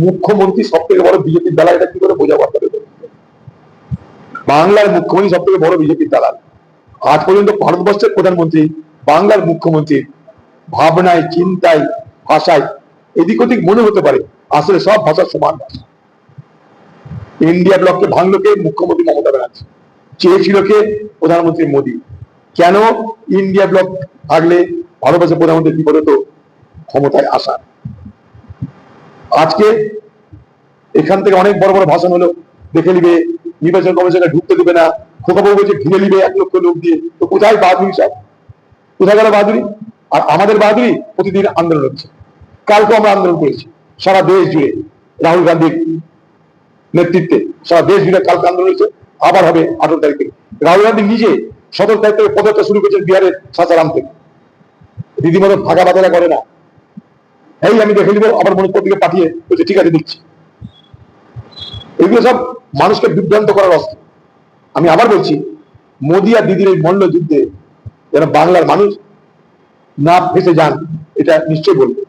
মুখ্যমন্ত্রী সব থেকে বড় বিজেপির দালাল, এটা কি করে বোঝাবো আপনাদের? বাংলার মুখ্যমন্ত্রী সব থেকে বড় বিজেপির দালাল। আজ পর্যন্ত ভারতবর্ষের প্রধানমন্ত্রী বাংলার মুখ্যমন্ত্রী ভাবনায়, চিন্তায়, ভাষায় এদিক ওদিক মনে হতে পারে, আসলে সব ভাষার সমান ভাষা। ইন্ডিয়া ব্লককে ভাঙলো কে? মুখ্যমন্ত্রী মমতা ব্যানার্জি। চেয়েছিল কে? প্রধানমন্ত্রী মোদী। কেন? ইন্ডিয়া ব্লক থাকলে ভারতবর্ষের প্রধানমন্ত্রী কি বলতো? ক্ষমতায় আসা। আজকে এখান থেকে অনেক বড় বড় ভাষণ হলো, দেখে নিবে, নির্বাচন কমিশনে ঢুকতে দেবে না, খোকাবাবু বলছে ঘিরে নিবে 1 লক্ষ লোক দিয়ে। তো কোথায় বাহাদুরি সব? কোথায় গেল বাহাদুরি? আর আমাদের বাহাদুরি প্রতিদিন আন্দোলন হচ্ছে। কালকে আমরা আন্দোলন করেছি সারা দেশ জুড়ে, রাহুল গান্ধীর নেতৃত্বে সারা দেশ জুড়ে কালকে আন্দোলন হচ্ছে, আবার হবে 18 তারিখ থেকে। রাহুল গান্ধী নিজে 17 তারিখ থেকে পদযাত্রা শুরু করেছেন বিহারের সাসারাম থেকে। রীতিমতো ভাগা বাজারা করে না, এই আমি দেখে নিবো, আবার মনিপুর দিকে পাঠিয়ে বলছে ঠিক আছে দিচ্ছি। এগুলো সব মানুষকে বিভ্রান্ত করার অস্ত্র। আমি আবার বলছি, মোদী আর দিদির এই মল্ল যুদ্ধে যেন বাংলার মানুষ না ফেসে যান, এটা নিশ্চয়ই বলবো।